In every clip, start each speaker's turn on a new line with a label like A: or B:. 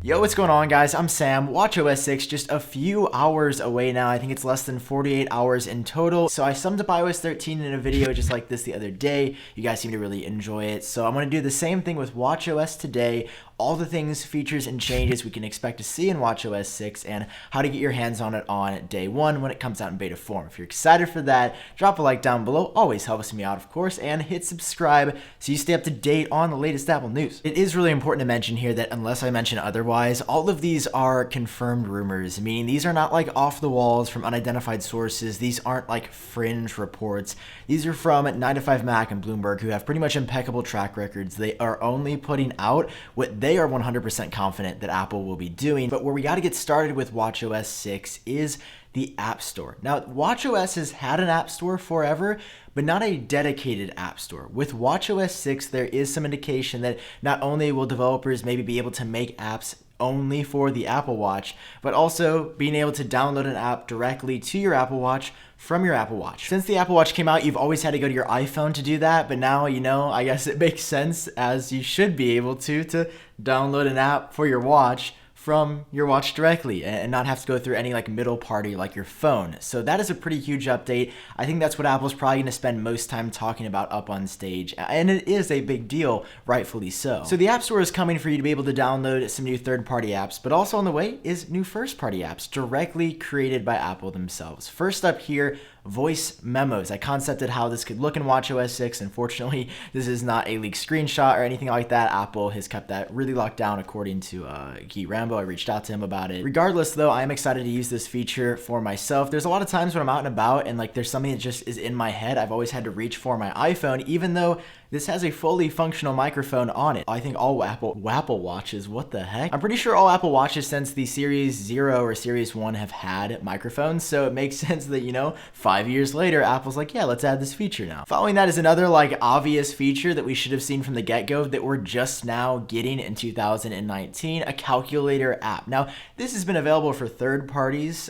A: Yo, what's going on, guys? I'm Sam. watchOS 6 just a few hours away now. I think it's less than 48 hours in total. So I summed up iOS 13 in a video just like this the other day. You guys seem to really enjoy it. So I'm going to do the same thing with watchOS today. All the things, features, and changes we can expect to see in watchOS 6 and how to get your hands on it on day one when it comes out in beta form. If you're excited for that, drop a like down below. Always helps me out, of course, and hit subscribe so you stay up to date on the latest Apple news. It is really important to mention here that unless I mention otherwise, all of these are confirmed rumors, meaning these are not like off the walls from unidentified sources. These aren't like fringe reports. These are from 9to5Mac and Bloomberg, who have pretty much impeccable track records. They are only putting out what they are 100% confident that Apple will be doing. But where we got to get started with watchOS 6 is the App Store. Now, watchOS has had an App Store forever, but not a dedicated App Store. With watchOS 6, there is some indication that not only will developers maybe be able to make apps only for the Apple Watch, but also being able to download an app directly to your Apple Watch from your Apple Watch. Since the Apple Watch came out, you've always had to go to your iPhone to do that, but now, I guess it makes sense, as you should be able to download an app for your watch from your watch directly and not have to go through any like middle party like your phone. So that is a pretty huge update. I think that's what Apple's probably going to spend most time talking about up on stage, and it is a big deal, rightfully so. So the App Store is coming for you to be able to download some new third-party apps, but also on the way is new first-party apps directly created by Apple themselves. First up here, voice memos. I concepted how this could look in watchOS 6. Unfortunately, this is not a leaked screenshot or anything like that. Apple has kept that really locked down according to Key Rambo. I reached out to him about it. Regardless, though, I am excited to use this feature for myself. There's a lot of times when I'm out and about and like there's something that just is in my head. I've always had to reach for my iPhone, even though this has a fully functional microphone on it. I think all Apple Watches, what the heck? I'm pretty sure all Apple Watches since the Series 0 or Series 1 have had microphones, so it makes sense that, 5 years later, Apple's like, yeah, let's add this feature now. Following that is another like obvious feature that we should have seen from the get-go that we're just now getting in 2019, a calculator app. Now, this has been available for third parties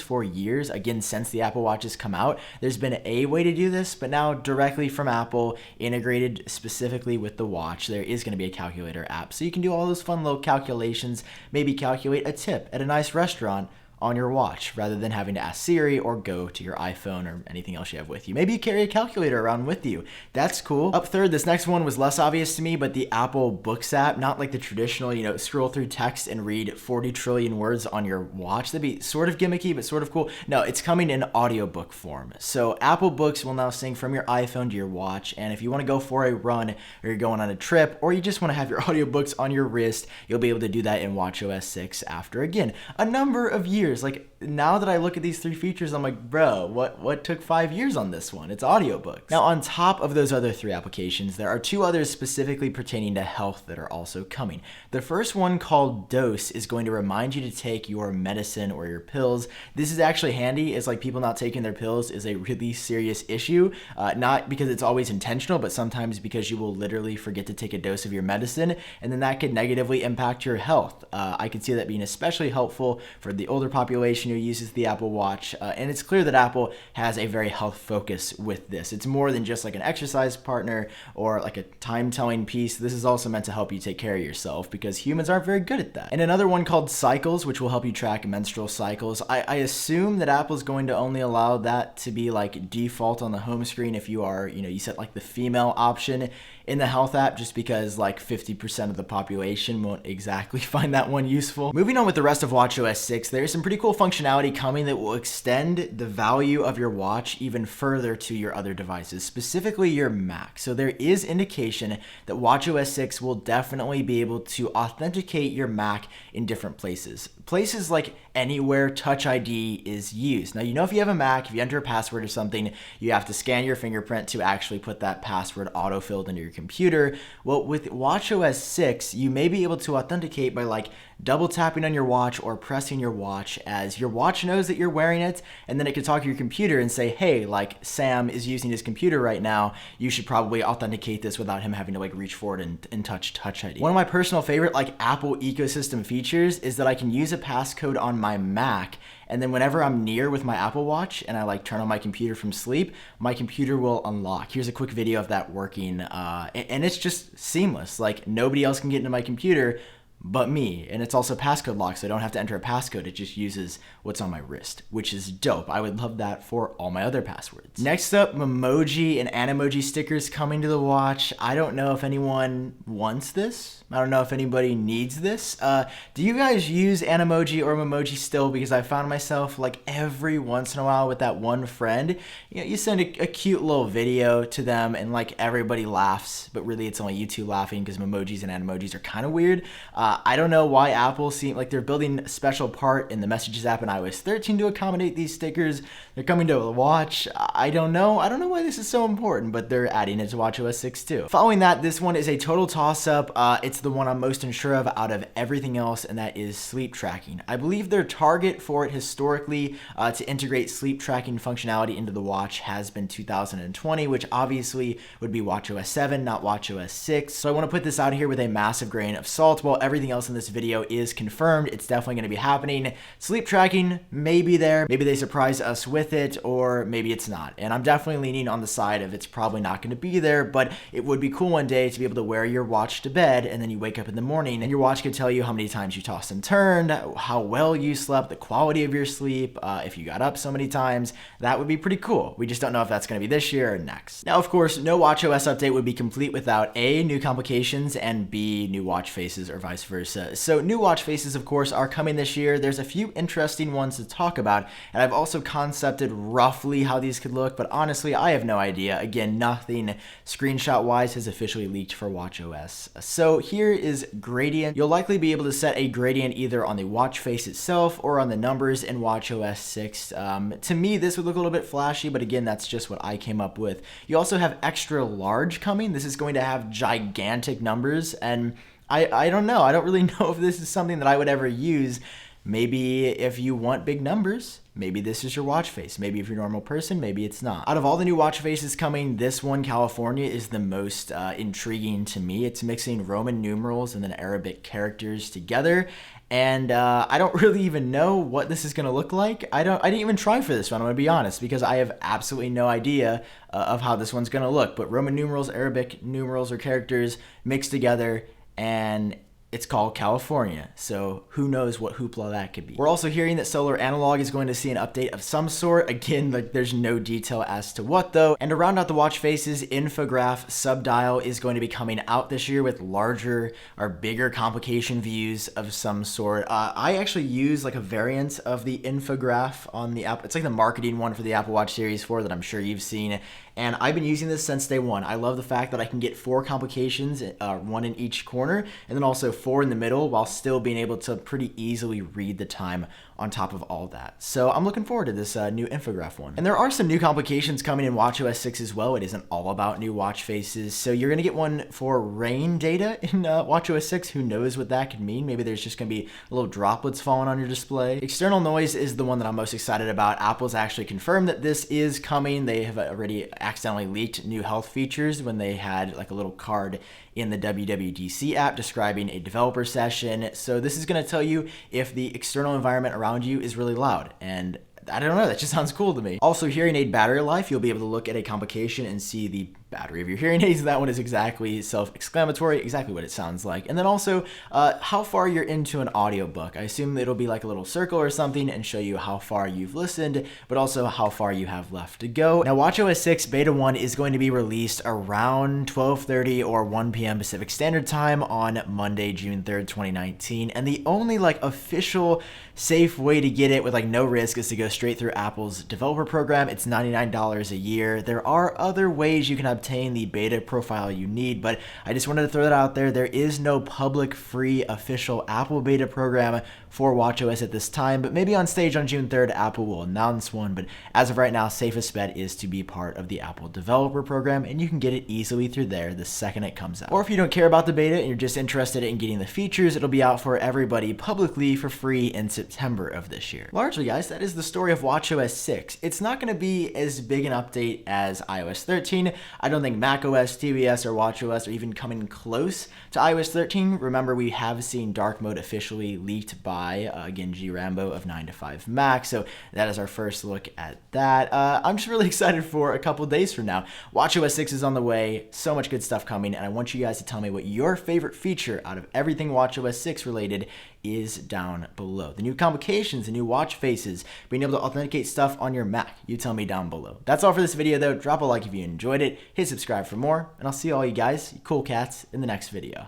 A: for years, again, since the Apple Watch has come out. There's been a way to do this, but now directly from Apple, integrated specifically with the watch, there is going to be a calculator app. So you can do all those fun little calculations, maybe calculate a tip at a nice restaurant on your watch rather than having to ask Siri or go to your iPhone or anything else you have with you. Maybe you carry a calculator around with you. That's cool. Up third, this next one was less obvious to me, but the Apple Books app, not like the traditional, scroll through text and read 40 trillion words on your watch. That'd be sort of gimmicky, but sort of cool. No, it's coming in audiobook form. So Apple Books will now sync from your iPhone to your watch. And if you want to go for a run or you're going on a trip or you just want to have your audiobooks on your wrist, you'll be able to do that in watchOS 6 after, again, a number of years. Like, now that I look at these three features, I'm like, bro, what took 5 years on this one? It's audiobooks. Now, on top of those other three applications, there are two others specifically pertaining to health that are also coming. The first one, called Dose, is going to remind you to take your medicine or your pills. This is actually handy, as like people not taking their pills is a really serious issue, not because it's always intentional, but sometimes because you will literally forget to take a dose of your medicine, and then that could negatively impact your health. I could see that being especially helpful for the older population who uses the Apple Watch, and it's clear that Apple has a very health focus with this. It's more than just like an exercise partner or like a time-telling piece. This is also meant to help you take care of yourself because humans aren't very good at that. And another one called Cycles, which will help you track menstrual cycles. I assume that Apple's going to only allow that to be like default on the home screen if you are, you set like the female option in the health app, just because like 50% of the population won't exactly find that one useful. Moving on with the rest of watchOS 6, there's some pretty cool functionality coming that will extend the value of your watch even further to your other devices, specifically your Mac. So there is indication that watchOS 6 will definitely be able to authenticate your Mac in different places. Places like anywhere Touch ID is used. Now, if you have a Mac, if you enter a password or something, you have to scan your fingerprint to actually put that password auto-filled into your computer. Well, with watchOS 6, you may be able to authenticate by like double tapping on your watch or pressing your watch, as your watch knows that you're wearing it, and then it can talk to your computer and say, hey, like Sam is using his computer right now, you should probably authenticate this without him having to like reach forward and touch Touch ID. One of my personal favorite like Apple ecosystem features is that I can use a passcode on my Mac, and then whenever I'm near with my Apple Watch and I like turn on my computer from sleep, my computer will unlock. Here's a quick video of that working, and it's just seamless. Like, nobody else can get into my computer but me. And it's also passcode locked, so I don't have to enter a passcode. It just uses what's on my wrist, which is dope. I would love that for all my other passwords. Next up, Emoji and Animoji stickers coming to the watch. I don't know if anyone wants this. I don't know if anybody needs this. Do you guys use Animoji or Emoji still? Because I found myself like every once in a while with that one friend, you know, you send a cute little video to them and like everybody laughs, but really it's only you two laughing because emojis and Animojis are kind of weird. I don't know why Apple seems like they're building a special part in the Messages app in iOS 13 to accommodate these stickers. They're coming to the watch. I don't know why this is so important, but they're adding it to watchOS 6 too. Following that, this one is a total toss-up. It's the one I'm most unsure of out of everything else, and that is sleep tracking. I believe their target for it historically to integrate sleep tracking functionality into the watch has been 2020, which obviously would be watchOS 7, not watchOS 6. So I want to put this out here with a massive grain of salt. While everything else in this video is confirmed, it's definitely going to be happening. Sleep tracking may be there. Maybe they surprise us with it, or maybe it's not. And I'm definitely leaning on the side of it's probably not going to be there, but it would be cool one day to be able to wear your watch to bed, and then you wake up in the morning and your watch could tell you how many times you tossed and turned, how well you slept, the quality of your sleep, if you got up so many times. That would be pretty cool. We just don't know if that's going to be this year or next. Now, of course, no watchOS update would be complete without A, new complications, and B, new watch faces or vice versa. So new watch faces, of course, are coming this year. There's a few interesting ones to talk about, and I've also concepted roughly how these could look, but honestly, I have no idea. Again, nothing screenshot-wise has officially leaked for watchOS. So here is gradient. You'll likely be able to set a gradient either on the watch face itself or on the numbers in watchOS 6. To me, this would look a little bit flashy, but again, that's just what I came up with. You also have extra large coming. This is going to have gigantic numbers, and I don't know. I don't really know if this is something that I would ever use. Maybe if you want big numbers, maybe this is your watch face. Maybe if you're a normal person, maybe it's not. Out of all the new watch faces coming, this one, California, is the most intriguing to me. It's mixing Roman numerals and then Arabic characters together. And I don't really even know what this is going to look like. I didn't even try for this one, I'm going to be honest, because I have absolutely no idea of how this one's going to look. But Roman numerals, Arabic numerals or characters mixed together, and it's called California, so who knows what hoopla that could be. We're also hearing that Solar Analog is going to see an update of some sort. Again, like there's no detail as to what though. And to round out the watch faces, Infograph Subdial is going to be coming out this year with larger or bigger complication views of some sort. I actually use like a variant of the Infograph on the app. It's like the marketing one for the Apple Watch Series 4 that I'm sure you've seen. And I've been using this since day one. I love the fact that I can get 4 complications, one in each corner, and then also 4 in the middle while still being able to pretty easily read the time on top of all that. So I'm looking forward to this new Infograph one. And there are some new complications coming in watchOS 6 as well. It isn't all about new watch faces. So you're gonna get one for rain data in watchOS 6. Who knows what that could mean? Maybe there's just gonna be little droplets falling on your display. External noise is the one that I'm most excited about. Apple's actually confirmed that this is coming. They have already accidentally leaked new health features when they had like a little card in the WWDC app describing a developer session. So this is going to tell you if the external environment around you is really loud, and I don't know, that just sounds cool to me. Also, hearing aid battery life, you'll be able to look at a complication and see the battery of your hearing aids. That one is exactly self-exclamatory, exactly what it sounds like. And then also how far you're into an audiobook. I assume it'll be like a little circle or something and show you how far you've listened, but also how far you have left to go. Now, watchOS 6 Beta 1 is going to be released around 12:30 or 1 p.m. Pacific Standard Time on Monday, June 3rd, 2019. And the only like official safe way to get it with like no risk is to go straight through Apple's developer program. It's $99 a year. There are other ways you can obtain the beta profile you need, but I just wanted to throw that out there. There is no public free official Apple beta program for watchOS at this time, but maybe on stage on June 3rd, Apple will announce one. But as of right now, safest bet is to be part of the Apple developer program, and you can get it easily through there the second it comes out. Or if you don't care about the beta and you're just interested in getting the features, it'll be out for everybody publicly for free in September of this year. Largely, guys, that is the story of watchOS 6. It's not going to be as big an update as iOS 13. I don't think macOS, tvOS, or watchOS are even coming close to iOS 13. Remember, we have seen dark mode officially leaked by, again, G Rambo of 9 to 5 Mac, so that is our first look at that. I'm just really excited for a couple days from now. watchOS 6 is on the way, so much good stuff coming, and I want you guys to tell me what your favorite feature out of everything watchOS 6 related is down below. The new complications, the new watch faces, being able to authenticate stuff on your Mac. You tell me down below. That's all for this video though. Drop a like if you enjoyed it, hit subscribe for more, and I'll see all you guys, you cool cats, in the next video.